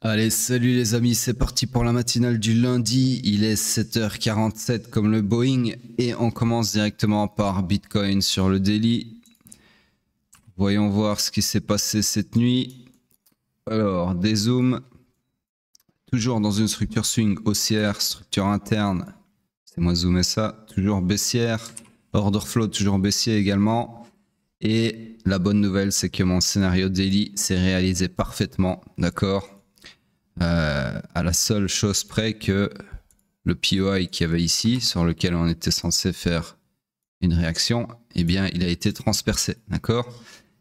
Allez, salut les amis, c'est parti pour la matinale du lundi. Il est 7h47 comme le Boeing et on commence directement par Bitcoin sur le daily. Voyons voir ce qui s'est passé cette nuit. Alors, dézoom. Toujours dans une structure swing haussière, structure interne. C'est moi zoomer ça. Toujours baissière. Order flow toujours baissier également. Et la bonne nouvelle, c'est que mon scénario daily s'est réalisé parfaitement. D'accord, à la seule chose près que le POI qu'il y avait ici, sur lequel on était censé faire une réaction, eh bien, il a été transpercé, d'accord?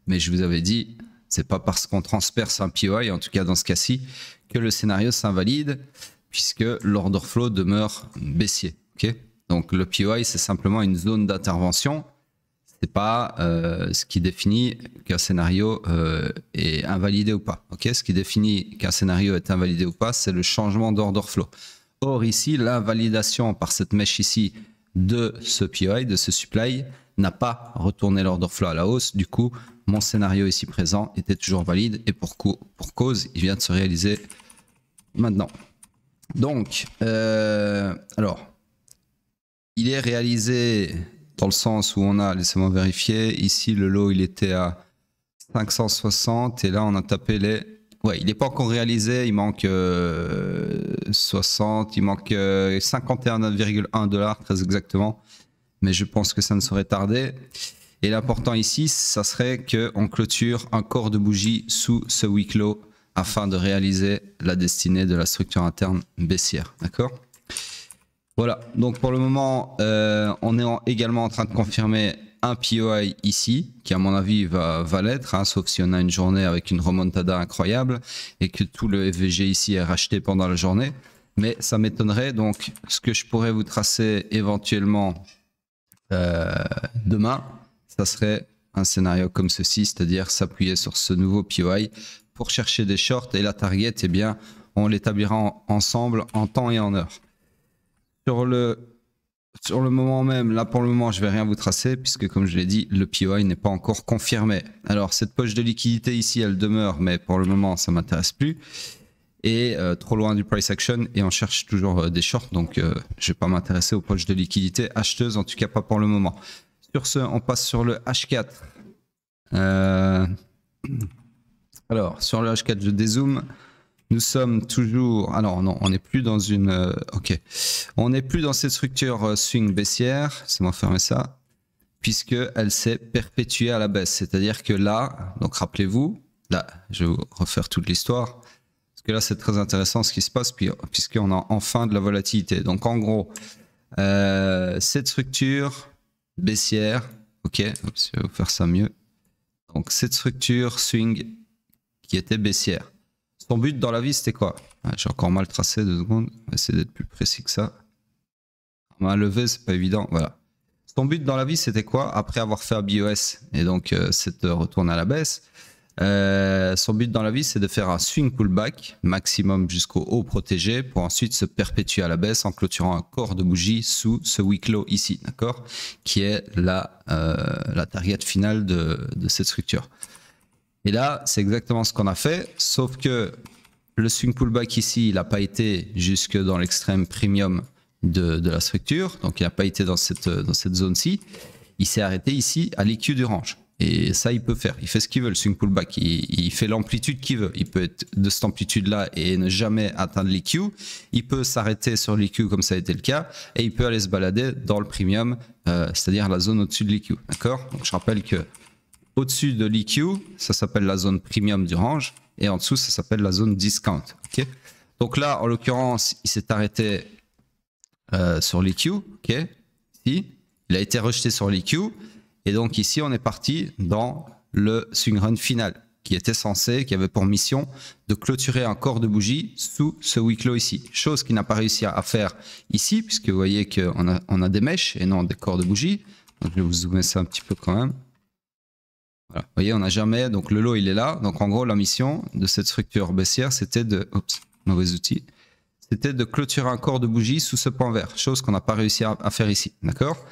Mais je vous avais dit, c'est pas parce qu'on transperce un POI, en tout cas dans ce cas-ci, que le scénario s'invalide, puisque l'order flow demeure baissier, ok? Donc le POI, c'est simplement une zone d'intervention. C'est pas ce qui définit qu'un scénario est invalidé ou pas. Ok, ce qui définit qu'un scénario est invalidé ou pas, c'est le changement d'order flow. Or ici, l'invalidation par cette mèche ici de ce POI, de ce supply, n'a pas retourné l'order flow à la hausse. Du coup, mon scénario ici présent était toujours valide et pour cause, il vient de se réaliser maintenant. Donc, alors, il est réalisé dans le sens où on a, laissez-moi vérifier, ici le lot il était à 560 et là on a tapé les... Ouais, il n'est pas encore réalisé, il manque 60, il manque 51,1 $, très exactement, mais je pense que ça ne saurait tarder. Et l'important ici, ça serait qu'on clôture un corps de bougie sous ce week low afin de réaliser la destinée de la structure interne baissière, d'accord ? Voilà, donc pour le moment, on est également en train de confirmer un POI ici, qui à mon avis va l'être, hein, sauf si on a une journée avec une remontada incroyable et que tout le FVG ici est racheté pendant la journée. Mais ça m'étonnerait, donc ce que je pourrais vous tracer éventuellement demain, ça serait un scénario comme ceci, c'est-à-dire s'appuyer sur ce nouveau POI pour chercher des shorts et la target, eh bien, on l'établira ensemble en temps et en heure. Sur le moment même, là pour le moment, je ne vais rien vous tracer puisque comme je l'ai dit, le POI n'est pas encore confirmé. Alors cette poche de liquidité ici, elle demeure, mais pour le moment, ça ne m'intéresse plus. Et trop loin du price action et on cherche toujours des shorts, donc je ne vais pas m'intéresser aux poches de liquidité acheteuses, en tout cas pas pour le moment. Sur ce, on passe sur le H4. Alors, sur le H4, je dézoome. Nous sommes toujours... Alors non, on n'est plus dans une... ok. On n'est plus dans cette structure swing baissière. Laissez-moi fermer ça. Puisqu'elle s'est perpétuée à la baisse. C'est-à-dire que là, donc rappelez-vous, là, je vais vous refaire toute l'histoire. Parce que là, c'est très intéressant ce qui se passe, puisqu'on a enfin de la volatilité. Donc en gros, cette structure baissière, ok, je vais vous faire ça mieux. Donc cette structure swing qui était baissière. Son but dans la vie, c'était quoi? J'ai encore mal tracé, 2 secondes. On va essayer d'être plus précis que ça. Main levée, c'est pas évident. Voilà. Son but dans la vie, c'était quoi? Après avoir fait un BOS et donc cette retourne à la baisse, son but dans la vie, c'est de faire un swing pullback maximum jusqu'au haut protégé pour ensuite se perpétuer à la baisse en clôturant un corps de bougie sous ce week low ici, d'accord? Qui est la target finale de cette structure. Et là, c'est exactement ce qu'on a fait, sauf que le swing pullback ici, il n'a pas été jusque dans l'extrême premium de la structure, donc il n'a pas été dans cette zone-ci. Il s'est arrêté ici à l'EQ du range. Et ça, il peut faire. Il fait ce qu'il veut, le swing pullback. Il fait l'amplitude qu'il veut. Il peut être de cette amplitude-là et ne jamais atteindre l'EQ. Il peut s'arrêter sur l'EQ comme ça a été le cas. Et il peut aller se balader dans le premium, c'est-à-dire la zone au-dessus de l'EQ. D'accord? Donc je rappelle que au-dessus de l'EQ, ça s'appelle la zone premium du range. Et en dessous, ça s'appelle la zone discount. Okay, donc là, en l'occurrence, il s'est arrêté sur l'EQ. Okay, ici, il a été rejeté sur l'EQ. Et donc ici, on est parti dans le swing run final, qui avait pour mission de clôturer un corps de bougie sous ce week low ici. Chose qu'il n'a pas réussi à faire ici, puisque vous voyez qu'on a des mèches et non des corps de bougie. Donc je vais vous zoomer ça un petit peu quand même. Voilà. Vous voyez, on n'a jamais, donc le lot il est là. Donc en gros, la mission de cette structure baissière, c'était de, oups, mauvais outil, c'était de clôturer un corps de bougie sous ce point vert, chose qu'on n'a pas réussi à faire ici, d'accord?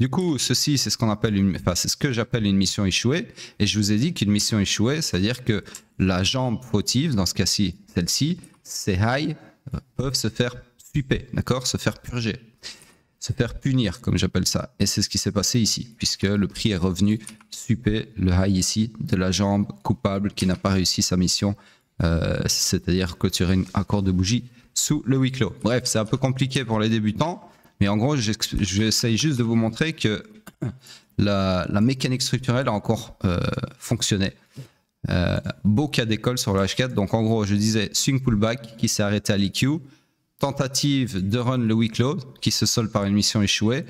Du coup, ceci, c'est ce qu'on appelle c'est ce que j'appelle une mission échouée. Et je vous ai dit qu'une mission échouée, c'est-à-dire que la jambe fautive, dans ce cas-ci, celle-ci, ces highs peuvent se faire sweeper, d'accord, se faire purger, se faire punir, comme j'appelle ça. Et c'est ce qui s'est passé ici, puisque le prix est revenu sweeper le high ici de la jambe coupable qui n'a pas réussi sa mission, c'est-à-dire clôturer un accord de bougie sous le week low. Bref, c'est un peu compliqué pour les débutants, mais en gros, j'essaye juste de vous montrer que la mécanique structurelle a encore fonctionné. Beau cas d'école sur le H4. Donc en gros, je disais swing pullback qui s'est arrêté à l'EQ, tentative de run le week low qui se solde par une mission échouée,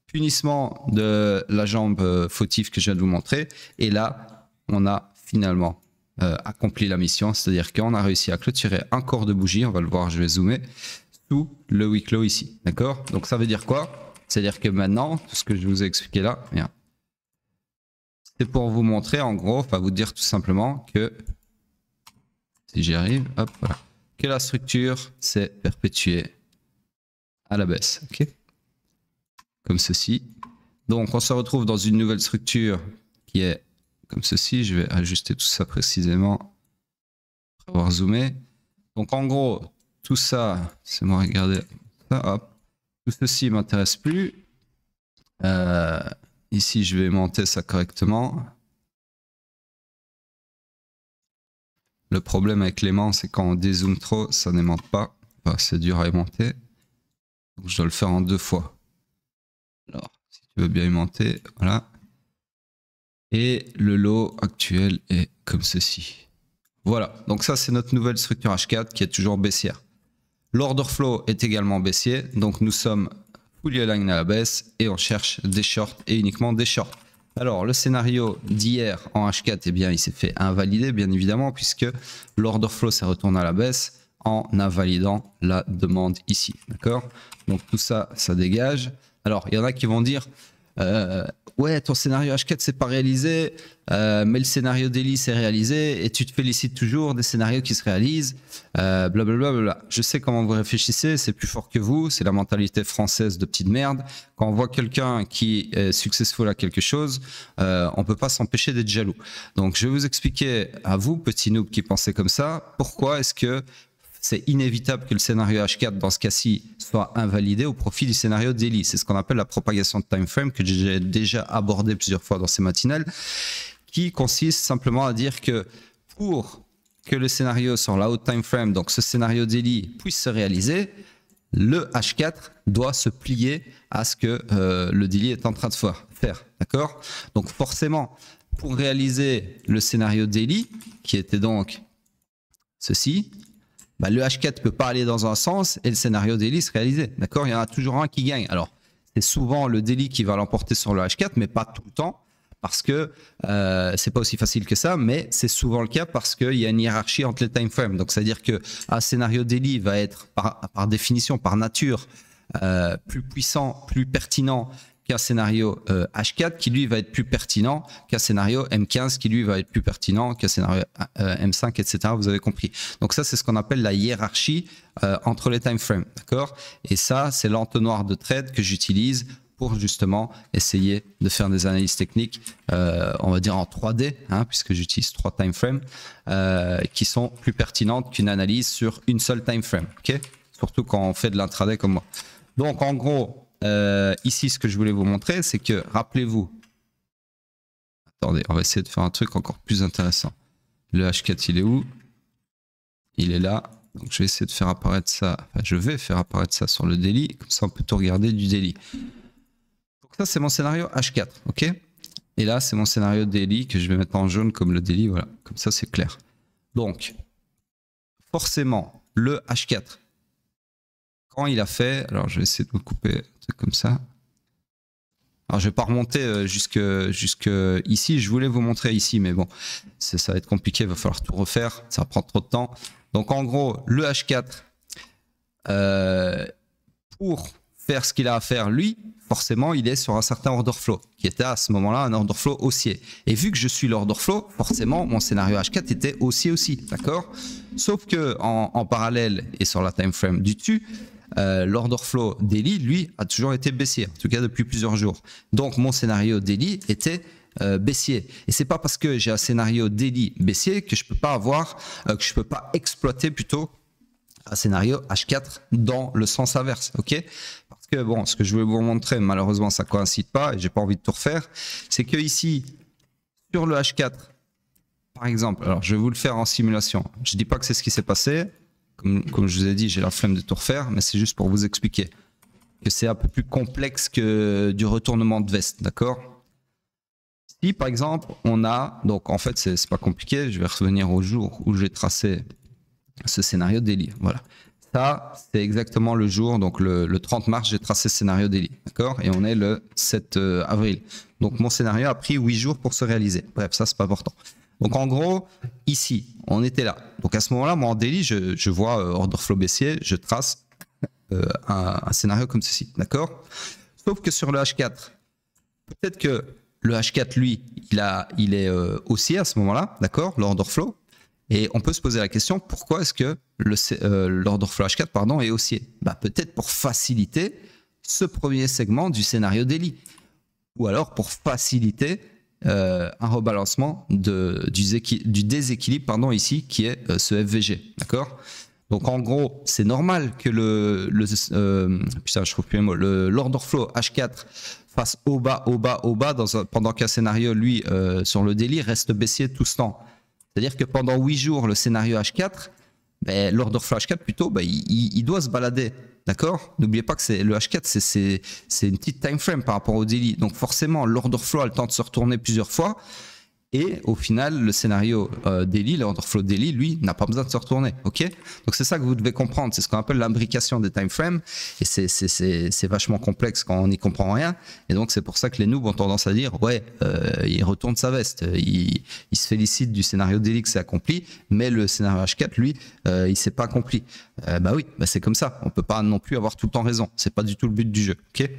punissement de la jambe fautive que je viens de vous montrer, et là on a finalement accompli la mission, c'est-à-dire qu'on a réussi à clôturer un corps de bougie, on va le voir, je vais zoomer, sous le week low ici, d'accord? Donc ça veut dire quoi? C'est-à-dire que maintenant, tout ce que je vous ai expliqué là, c'est pour vous montrer en gros, enfin vous dire tout simplement que, si j'y arrive, hop, voilà, que la structure s'est perpétuée à la baisse, ok? Comme ceci. Donc on se retrouve dans une nouvelle structure qui est comme ceci. Je vais ajuster tout ça précisément après avoir zoomé. Donc en gros, tout ça, c'est moi regarder ça, hop, tout ceci ne m'intéresse plus. Ici, je vais monter ça correctement. Le problème avec l'aimant, c'est quand on dézoome trop, ça n'aimante pas. Enfin, c'est dur à aimanter. Donc je dois le faire en 2 fois. Alors, si tu veux bien aimanter, voilà. Et le lot actuel est comme ceci. Voilà, donc ça c'est notre nouvelle structure H4 qui est toujours baissière. L'order flow est également baissier, donc nous sommes fully aligned à la baisse et on cherche des shorts et uniquement des shorts. Alors le scénario d'hier en H4, eh bien, il s'est fait invalider bien évidemment puisque l'order flow s'est retourné à la baisse en invalidant la demande ici. D'accord? Donc tout ça, ça dégage. Alors il y en a qui vont dire ouais, ton scénario H4 c'est pas réalisé, mais le scénario daily c'est réalisé et tu te félicites toujours des scénarios qui se réalisent, blablabla. Je sais comment vous réfléchissez, c'est plus fort que vous, c'est la mentalité française de petite merde. Quand on voit quelqu'un qui est successful à quelque chose, on peut pas s'empêcher d'être jaloux. Donc je vais vous expliquer à vous, petits noobs qui pensez comme ça, pourquoi est-ce que c'est inévitable que le scénario H4 dans ce cas-ci soit invalidé au profit du scénario daily. C'est ce qu'on appelle la propagation de time frame que j'ai déjà abordé plusieurs fois dans ces matinales, qui consiste simplement à dire que pour que le scénario sur la haute time frame, donc ce scénario daily, puisse se réaliser, le H4 doit se plier à ce que le daily est en train de faire. D'accord? Donc forcément, pour réaliser le scénario daily, qui était donc ceci, bah, le H4 ne peut pas aller dans un sens et le scénario daily se réaliser. D'accord? Il y en a toujours un qui gagne. Alors, c'est souvent le daily qui va l'emporter sur le H4, mais pas tout le temps, parce que c'est pas aussi facile que ça, mais c'est souvent le cas parce qu'il y a une hiérarchie entre les time frames. Donc, c'est-à-dire qu'un scénario daily va être, par définition, par nature, plus puissant, plus pertinent qu'un scénario H4 qui lui va être plus pertinent qu'un scénario M15 qui lui va être plus pertinent qu'un scénario M5, etc. Vous avez compris. Donc ça, c'est ce qu'on appelle la hiérarchie entre les time frames, d'accord? Et ça, c'est l'entonnoir de trade que j'utilise pour justement essayer de faire des analyses techniques, on va dire en 3D, hein, puisque j'utilise 3 time frames, qui sont plus pertinentes qu'une analyse sur une seule time frame, ok? Surtout quand on fait de l'intraday comme moi. Donc en gros, ici, ce que je voulais vous montrer, c'est que, rappelez-vous, attendez, on va essayer de faire un truc encore plus intéressant. Le H4, il est où? Il est là. Donc, je vais essayer de faire apparaître ça. Enfin, je vais faire apparaître ça sur le daily. Comme ça, on peut tout regarder du daily. Donc, ça, c'est mon scénario H4. OK? Et là, c'est mon scénario daily que je vais mettre en jaune comme le daily. Voilà. Comme ça, c'est clair. Donc, forcément, le H4, quand il a fait, alors je vais essayer de me couper un truc comme ça. Alors je vais pas remonter jusque ici, je voulais vous montrer ici, mais bon, ça va être compliqué, il va falloir tout refaire, ça va prendre trop de temps. Donc en gros, le H4, pour faire ce qu'il a à faire lui, forcément il est sur un certain order flow, qui était à ce moment-là un order flow haussier. Et vu que je suis l'order flow, forcément mon scénario H4 était haussier aussi, d'accord? Sauf que en parallèle et sur la time frame du dessus, l'order flow daily, lui, a toujours été baissier, en tout cas depuis plusieurs jours. Donc mon scénario daily était baissier. Et c'est pas parce que j'ai un scénario daily baissier que je peux pas avoir, que je peux pas exploiter plutôt un scénario H4 dans le sens inverse, ok? Parce que bon, ce que je vais vous montrer, malheureusement ça coïncide pas et j'ai pas envie de tout refaire, c'est que ici, sur le H4, par exemple, alors je vais vous le faire en simulation, je dis pas que c'est ce qui s'est passé, comme je vous ai dit, j'ai la flemme de tout refaire, mais c'est juste pour vous expliquer que c'est un peu plus complexe que du retournement de veste, d'accord? Si par exemple on a, donc en fait c'est pas compliqué, je vais revenir au jour où j'ai tracé ce scénario daily, voilà. Ça c'est exactement le jour, donc le 30 mars j'ai tracé ce scénario daily, d'accord? Et on est le 7 avril. Donc mon scénario a pris 8 jours pour se réaliser. Bref, ça c'est pas important. Donc en gros, ici, on était là. Donc à ce moment-là, moi en daily, je vois order flow baissier, je trace un scénario comme ceci, d'accord? Sauf que sur le H4, peut-être que le H4, lui, il est haussier à ce moment-là, d'accord, l'order flow. Et on peut se poser la question, pourquoi est-ce que l'order flow H4 pardon, est haussier? Bah, peut-être pour faciliter ce premier segment du scénario daily. Ou alors pour faciliter un rebalancement du déséquilibre pardon, ici, qui est ce FVG, d'accord? Donc en gros, c'est normal que putain, je trouve plus les mots, l'order flow H4 fasse au bas, pendant qu'un scénario, lui, sur le daily, reste baissier tout ce temps. C'est-à-dire que pendant 8 jours, le scénario H4, ben, l'order flow H4 plutôt, ben, il doit se balader. D'accord? N'oubliez pas que le H4, c'est une petite time frame par rapport au daily. Donc forcément, l'order flow a le temps de se retourner plusieurs fois. Et au final, le scénario daily, l'order flow daily, lui, n'a pas besoin de se retourner. Ok? Donc c'est ça que vous devez comprendre. C'est ce qu'on appelle l'imbrication des time frames. Et c'est vachement complexe quand on n'y comprend rien. Et donc c'est pour ça que les noobs ont tendance à dire, ouais, il retourne sa veste. Il se félicite du scénario daily que c'est accompli, mais le scénario H4, lui, il s'est pas accompli. Bah oui, bah c'est comme ça. On peut pas non plus avoir tout le temps raison. C'est pas du tout le but du jeu. Ok?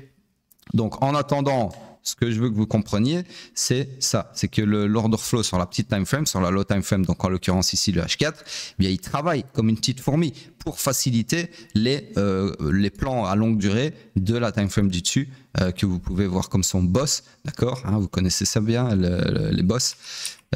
Donc en attendant, ce que je veux que vous compreniez, c'est ça, c'est que l'order flow sur la petite time frame, sur la low time frame, donc en l'occurrence ici le H4, eh bien il travaille comme une petite fourmi pour faciliter les plans à longue durée de la time frame du dessus que vous pouvez voir comme son boss, d'accord, hein, vous connaissez ça bien, les boss.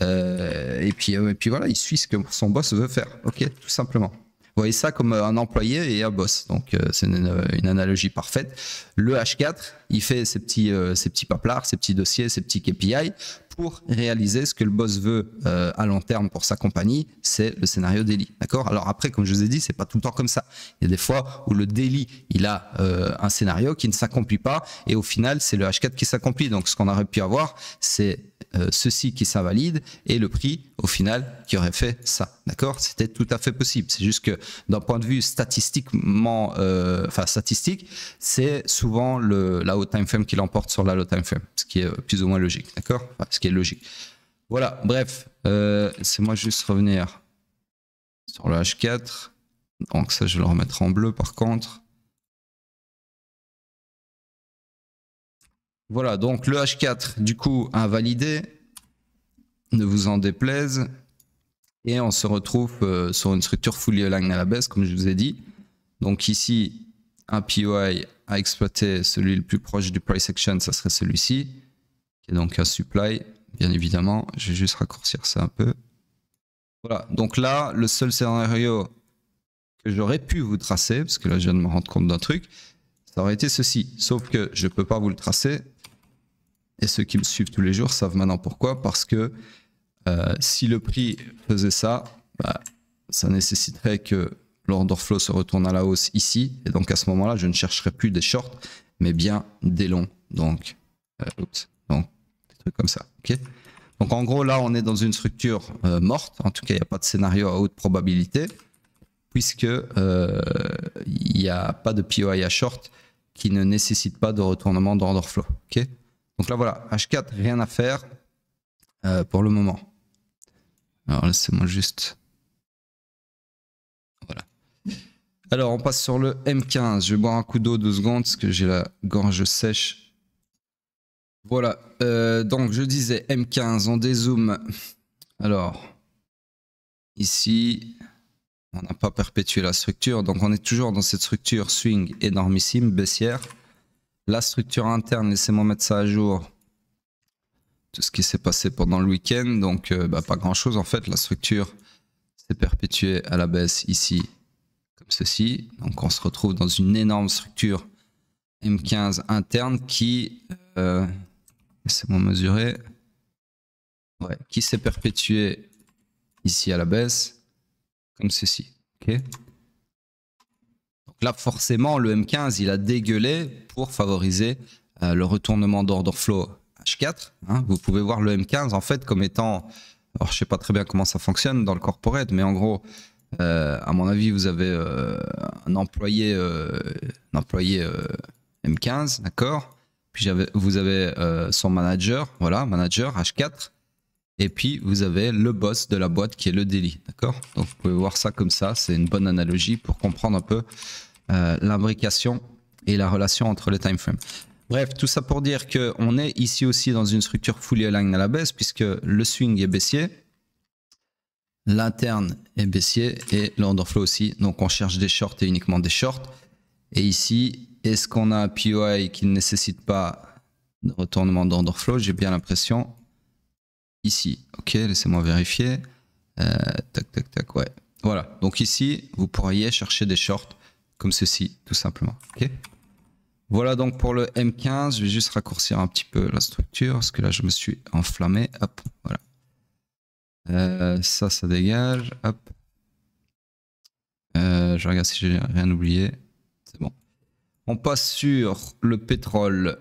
Et puis voilà, il suit ce que son boss veut faire, ok, tout simplement. Vous voyez ça comme un employé et un boss. Donc, c'est une analogie parfaite. Le H4, il fait ses petits paplards, ses petits dossiers, ses petits KPI pour réaliser ce que le boss veut à long terme pour sa compagnie, c'est le scénario daily. D'accord? Alors après, comme je vous ai dit, c'est pas tout le temps comme ça. Il y a des fois où le daily, il a un scénario qui ne s'accomplit pas et au final, c'est le H4 qui s'accomplit. Donc, ce qu'on aurait pu avoir, c'est ceci qui s'invalide et le prix au final qui aurait fait ça, d'accord? C'était tout à fait possible. C'est juste que d'un point de vue statistiquement, statistique, c'est souvent la haute time frame qui l'emporte sur la low time frame, ce qui est plus ou moins logique, d'accord? Enfin, ce qui est logique. Voilà, bref, laissez-moi juste revenir sur le H4. Donc ça, je vais le remettre en bleu par contre. Voilà, donc le H4, du coup, invalidé, ne vous en déplaise. Et on se retrouve sur une structure fully aligned à la baisse, comme je vous ai dit. Donc ici, un POI à exploiter, celui le plus proche du price action, ça serait celui-ci, qui est donc un supply, bien évidemment. Je vais juste raccourcir ça un peu. Voilà, donc là, le seul scénario que j'aurais pu vous tracer, parce que là, je viens de me rendre compte d'un truc, ça aurait été ceci. Sauf que je ne peux pas vous le tracer. Et ceux qui me suivent tous les jours savent maintenant pourquoi. Parce que si le prix faisait ça, bah, ça nécessiterait que l'order flow se retourne à la hausse ici. Et donc à ce moment-là, je ne chercherai plus des shorts, mais bien des longs. Donc, donc des trucs comme ça. Okay, donc en gros, là, on est dans une structure morte. En tout cas, il n'y a pas de scénario à haute probabilité, puisque il n'y a pas de POI à short qui ne nécessite pas de retournement d'order flow. Okay, donc là, voilà, H4, rien à faire pour le moment. Alors laissez-moi juste... Voilà. Alors on passe sur le M15. Je vais boire un coup d'eau 2 secondes parce que j'ai la gorge sèche. Voilà. Donc je disais M15, on dézoome. Alors ici, on n'a pas perpétué la structure. Donc on est toujours dans cette structure swing énormissime, baissière. La structure interne, laissez-moi mettre ça à jour. Tout ce qui s'est passé pendant le week-end. Donc pas grand-chose en fait. La structure s'est perpétuée à la baisse ici. comme ceci. Donc on se retrouve dans une énorme structure M15 interne qui, laissez-moi mesurer, ouais, qui s'est perpétuée ici à la baisse, comme ceci. Okay. Donc là, forcément, le M15, il a dégueulé pour favoriser le retournement d'order flow H4. Hein. Vous pouvez voir le M15 en fait comme étant, alors je sais pas très bien comment ça fonctionne dans le corporate, mais en gros, à mon avis, vous avez un employé M15, d'accord. Puis vous avez son manager, voilà, manager H4. Et puis vous avez le boss de la boîte qui est le daily, d'accord. Donc vous pouvez voir ça comme ça, c'est une bonne analogie pour comprendre un peu l'imbrication et la relation entre les time frames. Bref, tout ça pour dire qu'on est ici aussi dans une structure fully aligned à la baisse puisque le swing est baissier, l'interne est baissier et l'order flow aussi. Donc on cherche des shorts et uniquement des shorts. Et ici, est-ce qu'on a un POI qui ne nécessite pas de retournement d'order flow? J'ai bien l'impression. Ici, ok, laissez-moi vérifier. Tac, tac, tac, ouais. Voilà, donc ici, vous pourriez chercher des shorts comme ceci, tout simplement. Ok. Voilà donc pour le M15. Je vais juste raccourcir un petit peu la structure parce que là, je me suis enflammé. Hop, voilà. Ça dégage. Hop. Je regarde si j'ai rien oublié. C'est bon. On passe sur le pétrole.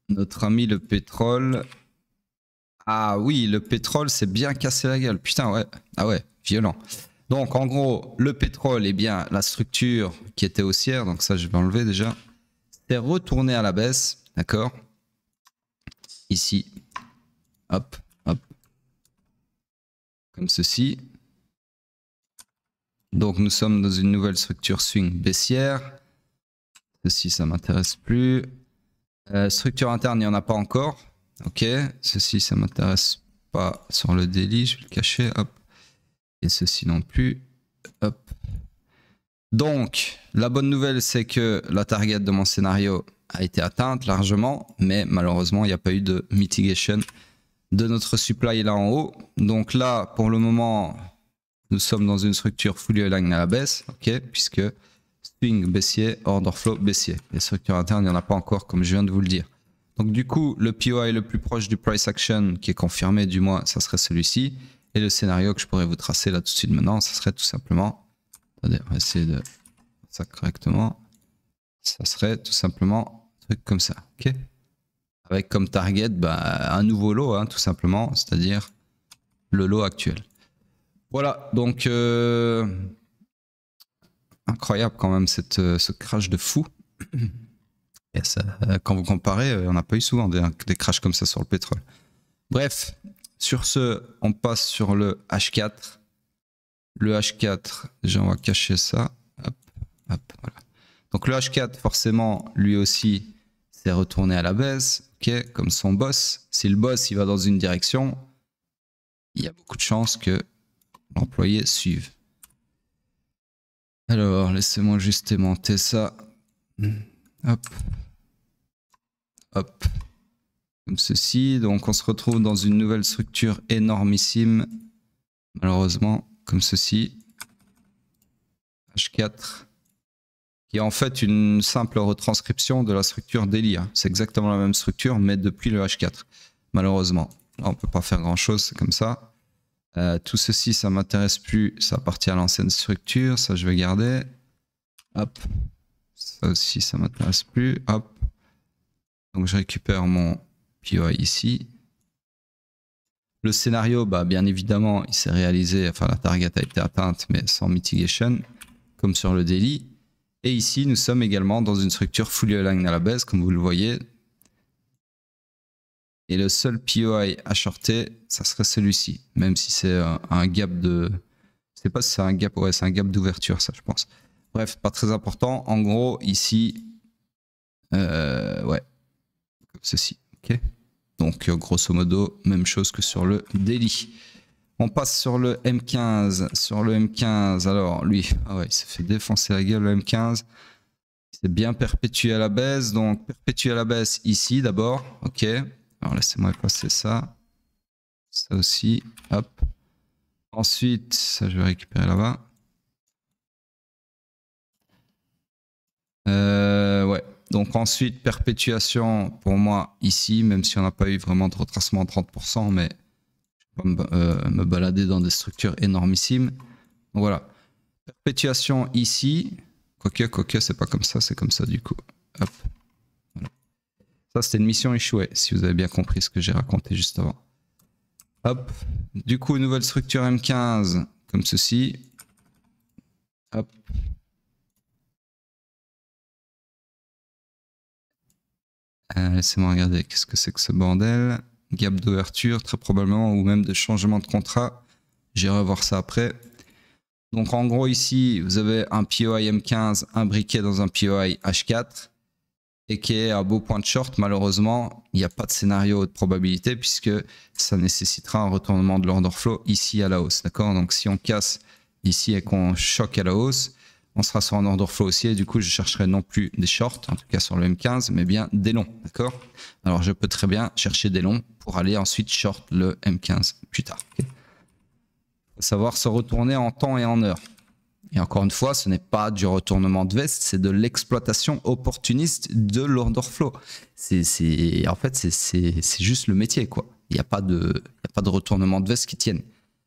Notre ami le pétrole. Ah oui, le pétrole s'est bien cassé la gueule. Putain, ouais. Ah ouais, violent. Donc, en gros, le pétrole, eh bien, la structure qui était haussière, donc ça, je vais enlever déjà, c'est retourné à la baisse, d'accord? Ici, hop, hop, comme ceci. Donc, nous sommes dans une nouvelle structure swing baissière. Ceci, ça m'intéresse plus. Structure interne, il n'y en a pas encore. Ok, ceci, ça m'intéresse pas sur le daily, je vais le cacher, hop. Et ceci non plus, hop. Donc, la bonne nouvelle, c'est que la target de mon scénario a été atteinte largement, mais malheureusement, il n'y a pas eu de mitigation de notre supply là en haut. Donc là, pour le moment, nous sommes dans une structure fully aligned à la baisse, ok, puisque swing baissier, order flow baissier. Les structures internes, il n'y en a pas encore, comme je viens de vous le dire. Donc du coup, le POI le plus proche du price action qui est confirmé, du moins, ça serait celui-ci. Et le scénario que je pourrais vous tracer là tout de suite maintenant, ça serait tout simplement... Attendez, on va essayer de faire ça correctement. Ça serait tout simplement un truc comme ça, ok? Avec comme target un nouveau lot, hein, tout simplement, c'est-à-dire le lot actuel. Voilà, donc incroyable quand même ce crash de fou. Et ça, quand vous comparez, on n'a pas eu souvent des crashs comme ça sur le pétrole. Bref, sur ce, on passe sur le H4. Le H4, déjà on va cacher ça. Hop, hop, voilà. Donc le H4, forcément, lui aussi, s'est retourné à la baisse, ok, comme son boss. Si le boss il va dans une direction, il y a beaucoup de chances que l'employé suive. Alors, laissez-moi juste aimanter ça. Hop. Hop. Comme ceci. Donc, on se retrouve dans une nouvelle structure énormissime. Malheureusement, comme ceci. H4. Qui est en fait une simple retranscription de la structure daily. C'est exactement la même structure, mais depuis le H4. Malheureusement. Là, on ne peut pas faire grand-chose, c'est comme ça. Tout ceci, ça m'intéresse plus. Ça appartient à l'ancienne structure. Ça, je vais garder. Hop. Ça aussi, ça m'intéresse plus. Hop. Donc, je récupère mon POI ici. Le scénario, bien évidemment, il s'est réalisé. Enfin, la target a été atteinte, mais sans mitigation, comme sur le daily. Et ici, nous sommes également dans une structure fully aligned à la baisse, comme vous le voyez. Et le seul POI à shorter, ça serait celui-ci. Même si c'est un gap de... Je sais pas si c'est un gap, ouais, c'est un gap d'ouverture, ça, je pense. Bref, pas très important. En gros, ici, ouais, comme ceci, ok. Donc, grosso modo, même chose que sur le daily. On passe sur le M15. Sur le M15, alors, lui, ah ouais, il s'est fait défoncer la gueule, le M15. C'est bien perpétué à la baisse. Donc, perpétué à la baisse ici, d'abord, ok. Alors, laissez-moi passer ça. Ça aussi, hop. Ensuite, ça, je vais récupérer là-bas. Donc ensuite, perpétuation, pour moi, ici, même si on n'a pas eu vraiment de retracement à 30%, mais je vais pas me balader dans des structures énormissimes. Donc voilà. Perpétuation ici. Quoique, c'est pas comme ça, c'est comme ça du coup. Hop. Voilà. Ça, c'était une mission échouée, si vous avez bien compris ce que j'ai raconté juste avant. Hop. Du coup, nouvelle structure M15, comme ceci. Hop. Laissez-moi regarder, qu'est-ce que c'est que ce bordel? Gap d'ouverture, très probablement, ou même de changement de contrat. J'irai voir ça après. Donc en gros ici, vous avez un POI M15 imbriqué dans un POI H4 et qui est à beau point de short. Malheureusement, il n'y a pas de scénario de probabilité puisque ça nécessitera un retournement de l'order flow ici à la hausse. D'accord? Donc si on casse ici et qu'on choque à la hausse, on sera sur un order flow aussi et du coup je chercherai non plus des shorts, en tout cas sur le M15, mais bien des longs. D'accord? Alors je peux très bien chercher des longs pour aller ensuite short le M15 plus tard. Okay? Savoir se retourner en temps et en heure. Et encore une fois, ce n'est pas du retournement de veste, c'est de l'exploitation opportuniste de l'order flow. En fait, c'est juste le métier, quoi. Il n'y a pas de retournement de veste qui tiennent.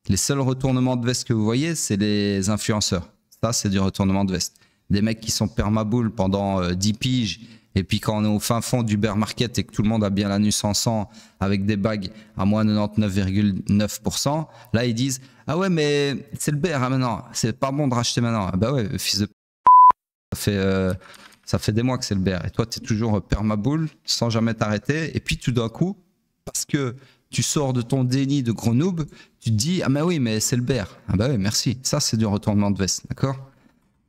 Les seuls retournements de veste que vous voyez, c'est les influenceurs. Ça, c'est du retournement de veste. Des mecs qui sont permabull pendant 10 piges. Et puis quand on est au fin fond du bear market et que tout le monde a bien l'anus en sang avec des bagues à moins 99,9%, là ils disent « Ah ouais mais c'est le bear hein, maintenant, c'est pas bon de racheter maintenant. » Bah ouais, fils de ça fait des mois que c'est le bear. Et toi tu es toujours permabull sans jamais t'arrêter. Et puis tout d'un coup, parce que tu sors de ton déni de gros noob, tu te dis « Ah mais oui mais c'est le bear. » Ah bah ouais merci, ça c'est du retournement de veste, d'accord ?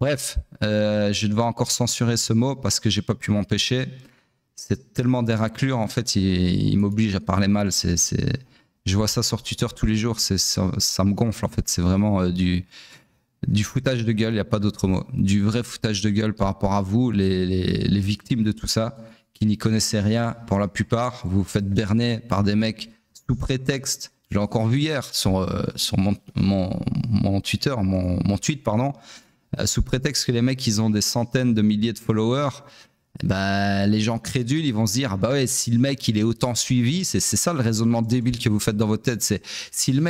Bref, je devais encore censurer ce mot parce que j'ai pas pu m'empêcher. C'est tellement des raclures, en fait, il m'oblige à parler mal. Je vois ça sur Twitter tous les jours, ça me gonfle en fait. C'est vraiment du foutage de gueule, il n'y a pas d'autre mot. Du vrai foutage de gueule par rapport à vous, les victimes de tout ça, qui n'y connaissaient rien. Pour la plupart, vous vous faites berner par des mecs sous prétexte. Je l'ai encore vu hier sur mon Twitter, mon tweet, pardon. Sous prétexte que les mecs ils ont des centaines de milliers de followers, bah, les gens crédules ils vont se dire ah bah ouais si le mec il est autant suivi, c'est ça le raisonnement débile que vous faites dans votre tête, c'est si le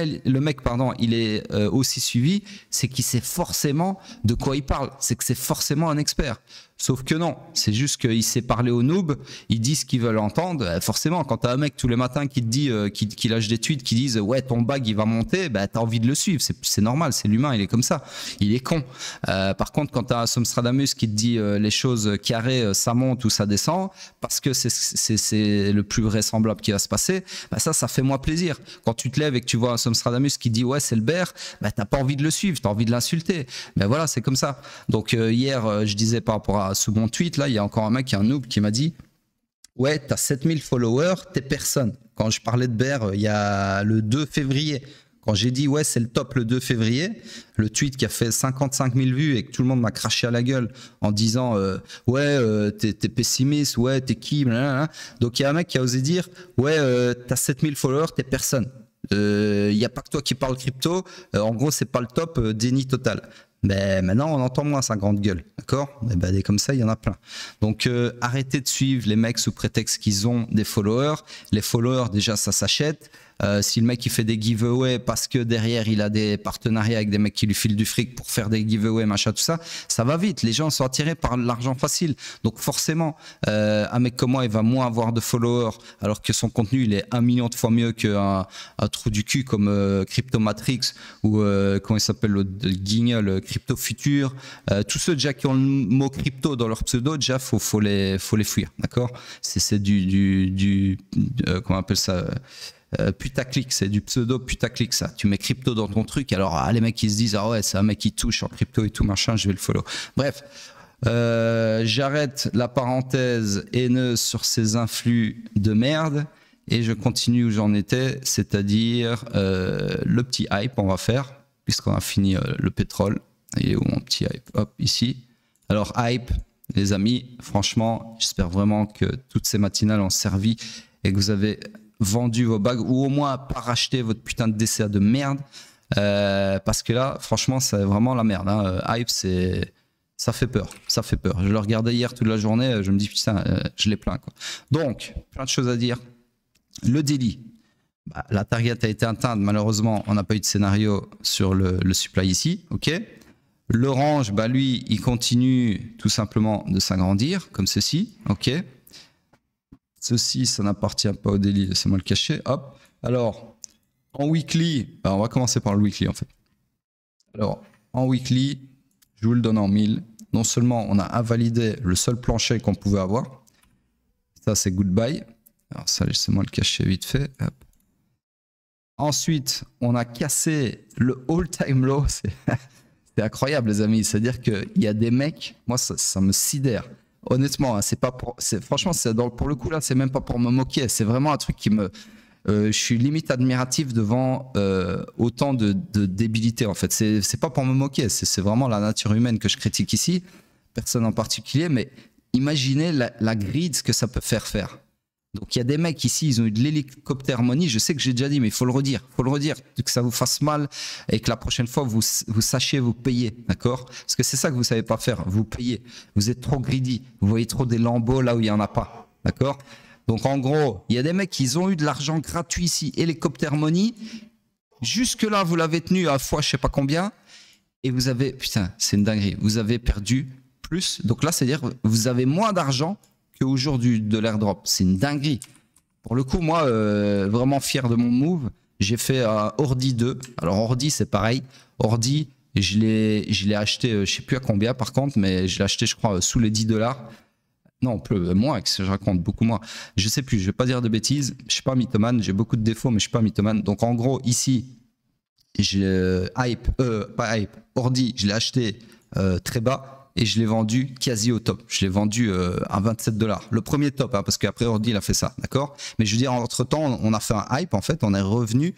mec pardon il est aussi suivi, c'est qu'il sait forcément de quoi il parle, c'est que c'est forcément un expert. Sauf que non, c'est juste qu'il sait parler aux noobs, il dit ce qu'ils veulent entendre. Forcément, quand t'as un mec tous les matins qui te dit, qui lâche des tweets, qui disent ouais ton bag il va monter, bah t'as envie de le suivre. C'est normal, c'est l'humain, il est comme ça. Il est con. Par contre, quand t'as un Somstradamus qui te dit les choses carrées, ça monte ou ça descend, parce que c'est le plus vraisemblable qui va se passer, bah ça fait moi plaisir. Quand tu te lèves et que tu vois un Somstradamus qui dit ouais c'est le bear, bah t'as pas envie de le suivre, t'as envie de l'insulter. Ben voilà, c'est comme ça. Donc hier, je disais par rapport à sous mon tweet, là, il y a encore un mec, un noob, qui m'a dit ouais, t'as 7000 followers, t'es personne. Quand je parlais de bear, il y a le 2 février. Quand j'ai dit ouais, c'est le top le 2 février, le tweet qui a fait 55 000 vues et que tout le monde m'a craché à la gueule en disant ouais, t'es pessimiste, ouais, t'es qui, blablabla. Donc il y a un mec qui a osé dire ouais, t'as 7000 followers, t'es personne. Il n'y a pas que toi qui parle crypto. En gros, c'est pas le top, déni total. Mais maintenant, on entend moins sa grande gueule, d'accord? Ben, des comme ça, il y en a plein. Donc, arrêtez de suivre les mecs sous prétexte qu'ils ont des followers. Les followers, déjà, ça s'achète. Si le mec il fait des giveaways parce que derrière il a des partenariats avec des mecs qui lui filent du fric pour faire des giveaways, machin, tout ça, ça va vite. Les gens sont attirés par l'argent facile. Donc forcément, un mec comme moi, il va moins avoir de followers alors que son contenu il est 1 million de fois mieux qu'un trou du cul comme Crypto Matrix ou comment il s'appelle le guignol Crypto Futur. Tous ceux déjà qui ont le mot crypto dans leur pseudo, déjà faut les fuir, d'accord? C'est comment on appelle ça? Putaclic, c'est du pseudo putaclic ça. Tu mets crypto dans ton truc, alors les mecs ils se disent ah ouais c'est un mec qui touche en crypto et tout machin, je vais le follow. Bref, j'arrête la parenthèse haineuse sur ces influx de merde et je continue où j'en étais, c'est-à-dire le petit hype on va faire puisqu'on a fini le pétrole. Il est où mon petit hype? Hop, ici. Alors hype, les amis, franchement, j'espère vraiment que toutes ces matinales ont servi et que vous avez vendu vos bagues ou au moins pas racheter votre putain de DCA de merde parce que là franchement c'est vraiment la merde hein. Hype Ça fait peur, ça fait peur. Je le regardais hier toute la journée, je me dis putain, je l'ai plein quoi. Donc, plein de choses à dire. Le daily, bah, la target a été atteinte, malheureusement, on n'a pas eu de scénario sur le supply ici, ok. L'orange, bah lui, il continue tout simplement de s'agrandir, comme ceci, ok. Ceci, ça n'appartient pas au daily, laissez-moi le cacher, hop. Alors, en weekly, bah, on va commencer par le weekly en fait. Alors, en weekly, je vous le donne en 1000. Non seulement on a invalidé le seul plancher qu'on pouvait avoir, ça c'est goodbye. Alors ça, laissez-moi le cacher vite fait. Hop. Ensuite, on a cassé le all-time low. C'est incroyable les amis, c'est-à-dire qu'il y a des mecs, moi ça me sidère. Honnêtement, hein, c'est pas pour, franchement, pour le coup là, c'est même pas pour me moquer, c'est vraiment un truc qui me... je suis limite admiratif devant autant de débilité en fait. C'est pas pour me moquer, c'est vraiment la nature humaine que je critique ici, personne en particulier, mais imaginez la grid, ce que ça peut faire. Donc il y a des mecs ici, ils ont eu de l'hélicoptère money, je sais que j'ai déjà dit, mais il faut le redire, que ça vous fasse mal et que la prochaine fois vous sachiez vous payer, d'accord? Parce que c'est ça que vous savez pas faire, vous payez, vous êtes trop greedy, vous voyez trop des lambeaux là où il y en a pas, d'accord? Donc en gros, il y a des mecs qui ont eu de l'argent gratuit ici, hélicoptère money, jusque là vous l'avez tenu à fois je sais pas combien, et vous avez, putain c'est une dinguerie, vous avez perdu plus, donc là c'est-à-dire vous avez moins d'argent qu'aujourd'hui de l'airdrop. C'est une dinguerie. Pour le coup, moi, vraiment fier de mon move, j'ai fait Ordi 2. Alors Ordi, c'est pareil. Ordi, je l'ai acheté, je sais plus à combien par contre, mais je l'ai acheté, je crois, sous les 10$. Non, moins, que je raconte, beaucoup moins. Je sais plus, je vais pas dire de bêtises. Je suis pas mythomane, j'ai beaucoup de défauts, mais je suis pas mythomane. Donc en gros, ici, Ordi, je l'ai acheté très bas. Et je l'ai vendu quasi au top. Je l'ai vendu à 27$. Le premier top, hein, parce qu'après Ordi, il a fait ça, d'accord? Mais je veux dire, entre-temps, on a fait un hype, en fait, on est revenu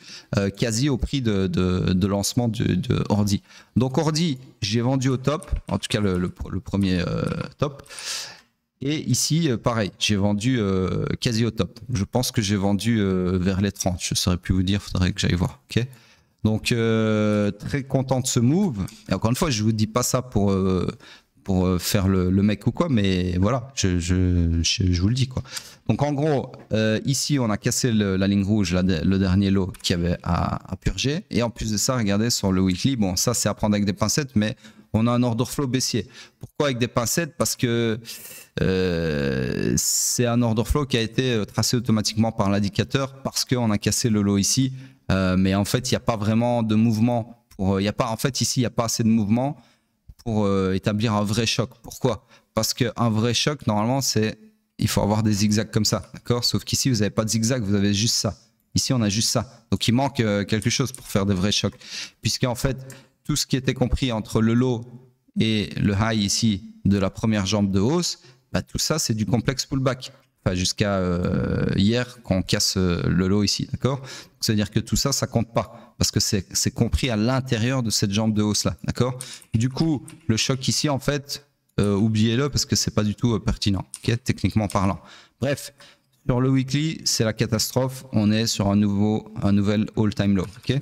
quasi au prix de lancement de Ordi. Donc Ordi, j'ai vendu au top, en tout cas le premier top. Et ici, pareil, j'ai vendu quasi au top. Je pense que j'ai vendu vers les 30. Je ne saurais plus vous dire, il faudrait que j'aille voir, ok? Donc, très content de ce move. Et encore une fois, je ne vous dis pas ça pour faire le mec ou quoi, mais voilà, je vous le dis quoi. Donc en gros, ici on a cassé la ligne rouge, le dernier lot qui avait à purger, et en plus de ça, regardez sur le weekly, bon ça c'est à prendre avec des pincettes, mais on a un order flow baissier. Pourquoi avec des pincettes? Parce que c'est un order flow qui a été tracé automatiquement par l'indicateur, parce qu'on a cassé le lot ici, mais en fait il n'y a pas vraiment de mouvement, en fait ici il n'y a pas assez de mouvement pour établir un vrai choc. Pourquoi? Parce qu'un vrai choc, normalement, il faut avoir des zigzags comme ça, d'accord? Sauf qu'ici, vous n'avez pas de zigzag, vous avez juste ça. Ici, on a juste ça. Donc, il manque quelque chose pour faire des vrais chocs. Puisqu'en fait, tout ce qui était compris entre le low et le high ici de la première jambe de hausse, bah, tout ça, c'est du complexe pullback. Enfin, jusqu'à hier, quand on casse le low ici, d'accord? C'est-à-dire que tout ça, ça compte pas. Parce que c'est compris à l'intérieur de cette jambe de hausse là, d'accord? Du coup, le choc ici, en fait, oubliez-le parce que c'est pas du tout pertinent, okay, techniquement parlant. Bref, sur le weekly, c'est la catastrophe. On est sur un nouvel all-time low, ok?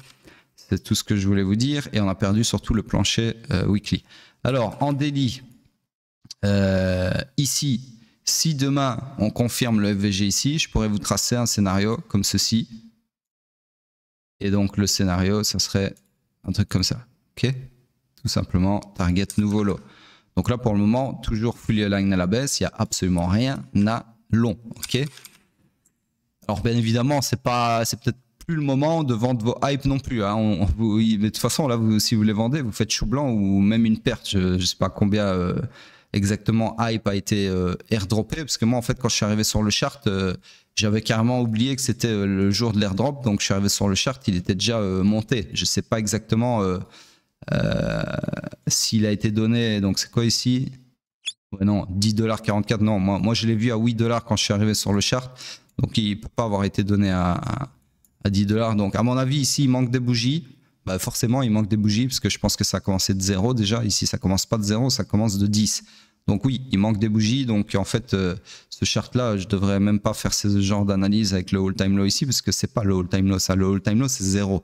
C'est tout ce que je voulais vous dire, et on a perdu surtout le plancher weekly. Alors, en daily, ici, si demain on confirme le FVG ici, je pourrais vous tracer un scénario comme ceci. Et donc le scénario, ça serait un truc comme ça, ok? Tout simplement, target nouveau lot. Donc là, pour le moment, toujours fully align à la baisse, il n'y a absolument rien à long, ok? Alors bien évidemment, c'est peut-être plus le moment de vendre vos hype non plus, hein. Mais de toute façon, là, si vous les vendez, vous faites chou blanc ou même une perte. Je ne sais pas combien exactement hype a été airdroppé, parce que moi, en fait, quand je suis arrivé sur le chart, j'avais carrément oublié que c'était le jour de l'airdrop, donc je suis arrivé sur le chart, il était déjà monté. Je ne sais pas exactement s'il a été donné, donc c'est quoi ici? Ouais, non, 10,44$, non, moi je l'ai vu à 8$ quand je suis arrivé sur le chart, donc il ne peut pas avoir été donné à 10$. Donc à mon avis, ici, il manque des bougies. Bah forcément, il manque des bougies, parce que je pense que ça a commencé de 0 déjà. Ici, ça commence pas de 0, ça commence de 10. Donc oui, il manque des bougies. Donc en fait, ce chart-là, je devrais même pas faire ce genre d'analyse avec le all-time low ici, parce que c'est pas le all-time low. Ça, le all-time low, c'est 0.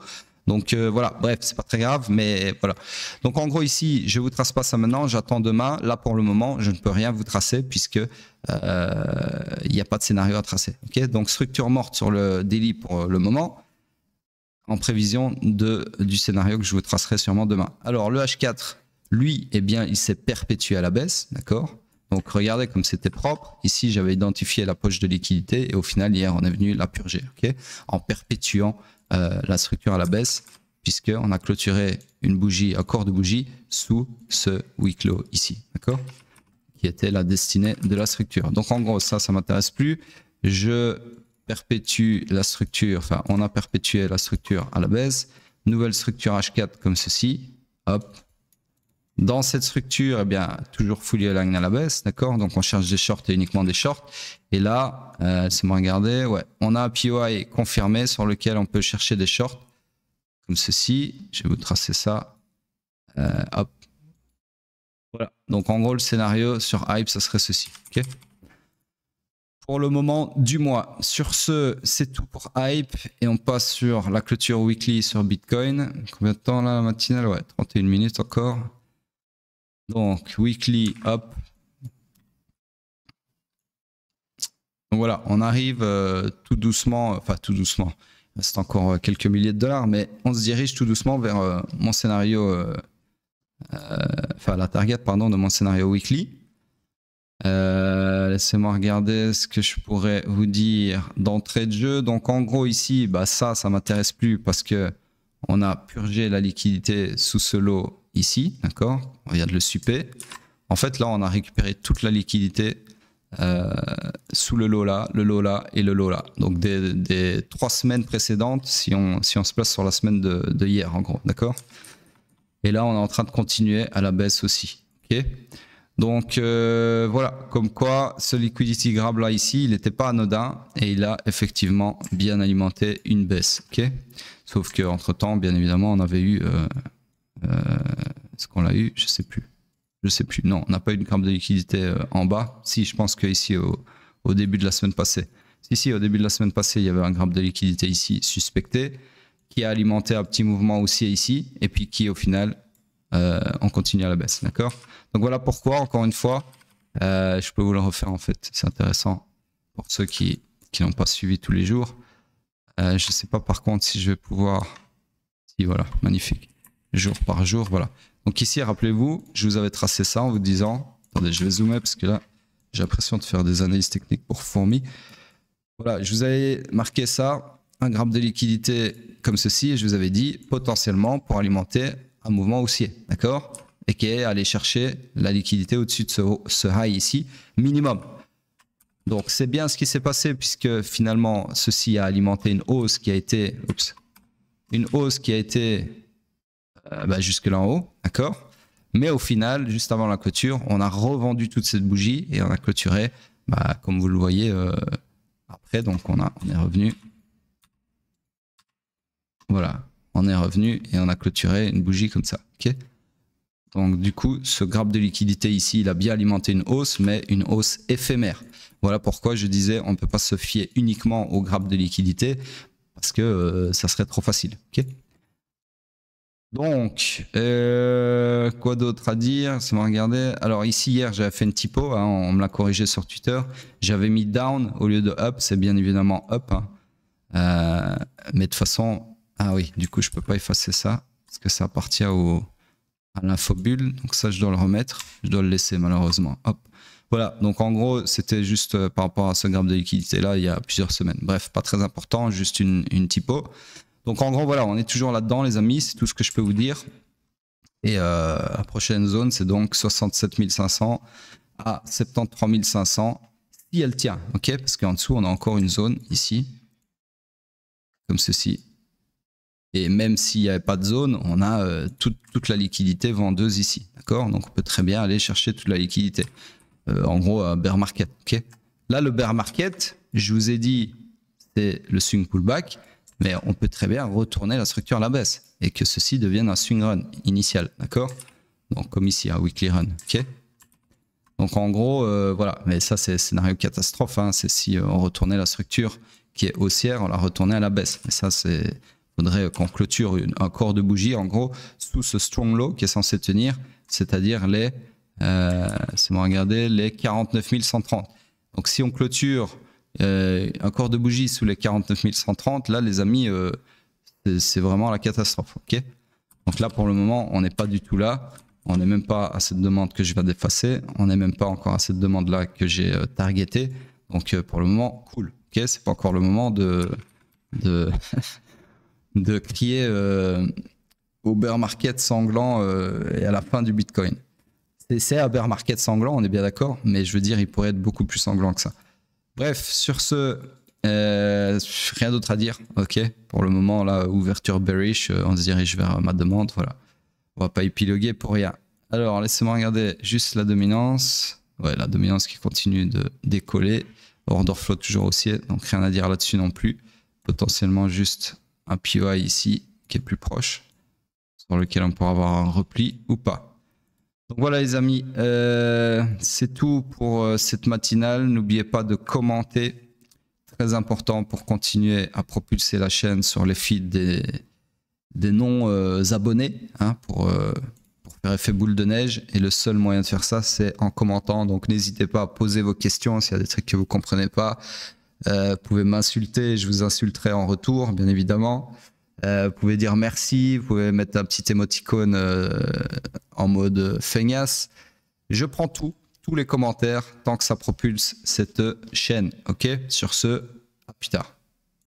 Donc voilà, bref, c'est pas très grave, mais voilà. Donc en gros ici, je vous trace pas ça maintenant, j'attends demain. Là pour le moment, je ne peux rien vous tracer puisque il n'y a pas de scénario à tracer. Okay, donc structure morte sur le daily pour le moment, en prévision du scénario que je vous tracerai sûrement demain. Alors le H4, lui, eh bien, il s'est perpétué à la baisse, d'accord? Donc regardez comme c'était propre. Ici, j'avais identifié la poche de liquidité et au final, hier, on est venu la purger, okay, en perpétuant la structure à la baisse, puisqu'on a clôturé une bougie, un corps de bougie sous ce week low ici, d'accord, qui était la destinée de la structure. Donc en gros, ça m'intéresse plus. Je perpétue la structure, enfin, on a perpétué la structure à la baisse. Nouvelle structure H4 comme ceci, hop. Dans cette structure, eh bien, toujours fully aligned à la baisse, d'accord? Donc, on cherche des shorts et uniquement des shorts. Et là, laissez-moi regarder, ouais, on a un POI confirmé sur lequel on peut chercher des shorts, comme ceci. Je vais vous tracer ça. Hop. Voilà. Donc, en gros, le scénario sur Hype, ça serait ceci, ok? Pour le moment du mois. Sur ce, c'est tout pour Hype. Et on passe sur la clôture weekly sur Bitcoin. Combien de temps là, la matinale? Ouais, 31 minutes encore. Donc, weekly, hop. Donc voilà, on arrive tout doucement, enfin tout doucement, c'est encore quelques milliers de dollars, mais on se dirige tout doucement vers mon scénario, enfin la target, pardon, de mon scénario weekly. Laissez-moi regarder ce que je pourrais vous dire d'entrée de jeu. Donc en gros ici, bah ça m'intéresse plus parce que on a purgé la liquidité sous ce lot ici, d'accord? On regarde le supé. En fait, là, on a récupéré toute la liquidité sous le lot là et le lot là. Donc des 3 semaines précédentes, si on se place sur la semaine de hier, en gros, d'accord? Et là, on est en train de continuer à la baisse aussi, ok? Donc voilà, comme quoi ce liquidity grab là ici, il n'était pas anodin et il a effectivement bien alimenté une baisse, ok? Sauf qu'entre temps, bien évidemment, on avait eu... est-ce qu'on l'a eu? Je sais plus. Non, on n'a pas eu une grappe de liquidité en bas. Si, je pense qu'ici, au début de la semaine passée. Si, au début de la semaine passée, il y avait un grappe de liquidité ici suspecté qui a alimenté un petit mouvement aussi ici et puis qui, au final, on continue à la baisse. D'accord? Donc voilà pourquoi, encore une fois, je peux vous le refaire en fait. C'est intéressant pour ceux qui n'ont pas suivi tous les jours. Je ne sais pas par contre si je vais pouvoir... Si, voilà, magnifique. Jour par jour, voilà. Donc ici, rappelez-vous, je vous avais tracé ça en vous disant... Attendez, je vais zoomer parce que là, j'ai l'impression de faire des analyses techniques pour fourmis. Voilà, je vous avais marqué ça, un grappe de liquidité comme ceci, et je vous avais dit potentiellement pour alimenter un mouvement haussier, d'accord? Et qui est aller chercher la liquidité au-dessus de ce high ici, minimum. Donc c'est bien ce qui s'est passé puisque finalement, ceci a alimenté une hausse qui a été... Oups, une hausse qui a été jusque là en haut, d'accord? Mais au final, juste avant la clôture, on a revendu toute cette bougie et on a clôturé, comme vous le voyez après. Donc on est revenu, voilà, on est revenu et on a clôturé une bougie comme ça, ok? Donc du coup, ce grappe de liquidité ici, il a bien alimenté une hausse, mais une hausse éphémère. Voilà pourquoi je disais, on ne peut pas se fier uniquement au grappe de liquidité parce que ça serait trop facile, ok? Donc, quoi d'autre à dire? Si on regarder. Alors ici, hier, j'avais fait une typo, hein, on me l'a corrigé sur Twitter. J'avais mis down au lieu de up, c'est bien évidemment up. Hein. Mais de toute façon, ah oui, du coup, je peux pas effacer ça, parce que ça appartient à l'infobulle. Donc ça, je dois le remettre, je dois le laisser malheureusement. Hop. Voilà, donc en gros, c'était juste par rapport à ce grappe de liquidité-là, il y a plusieurs semaines. Bref, pas très important, juste une typo. Donc en gros, voilà, on est toujours là-dedans, les amis, c'est tout ce que je peux vous dire. Et la prochaine zone, c'est donc 67 500 à 73 500, si elle tient, ok? Parce qu'en dessous, on a encore une zone ici, comme ceci. Et même s'il n'y avait pas de zone, on a toute la liquidité vendeuse ici, d'accord? Donc on peut très bien aller chercher toute la liquidité. En gros, bear market, ok? Là, le bear market, je vous ai dit, c'est le swing pullback. Mais on peut très bien retourner la structure à la baisse et que ceci devienne un swing run initial, d'accord? Donc comme ici, un weekly run, ok? Donc en gros, voilà, mais ça c'est scénario catastrophe, hein. C'est si on retournait la structure qui est haussière, on la retournait à la baisse. Mais ça c'est faudrait qu'on clôture un corps de bougie, en gros, sous ce strong low qui est censé tenir, c'est-à-dire les, c'est bon, regardez, les 49 130. Donc si on clôture un corps de bougie sous les 49 130, là les amis, c'est vraiment la catastrophe. Ok. Donc là pour le moment, on n'est pas du tout là. On n'est même pas à cette demande que je viens d'effacer. On n'est même pas encore à cette demande-là que j'ai targetée. Donc pour le moment, cool. Ok, c'est pas encore le moment de crier au bear market sanglant et à la fin du Bitcoin. C'est un bear market sanglant, on est bien d'accord, mais je veux dire, il pourrait être beaucoup plus sanglant que ça. Bref, sur ce, rien d'autre à dire. Ok, pour le moment, là, ouverture bearish, on se dirige vers ma demande. Voilà, on va pas épiloguer pour rien. Alors, laissez-moi regarder juste la dominance. Ouais, la dominance qui continue de décoller. Order flow toujours haussier, donc rien à dire là-dessus non plus. Potentiellement juste un POI ici qui est plus proche, sur lequel on pourra avoir un repli ou pas. Donc voilà les amis, c'est tout pour cette matinale. N'oubliez pas de commenter, très important pour continuer à propulser la chaîne sur les feeds des non-abonnés, hein, pour faire effet boule de neige. Et le seul moyen de faire ça, c'est en commentant. Donc n'hésitez pas à poser vos questions s'il y a des trucs que vous ne comprenez pas. Vous pouvez m'insulter, je vous insulterai en retour, bien évidemment. Vous pouvez dire merci, vous pouvez mettre un petit émoticône en mode feignasse. Je prends tous les commentaires tant que ça propulse cette chaîne. Ok, sur ce, à plus tard.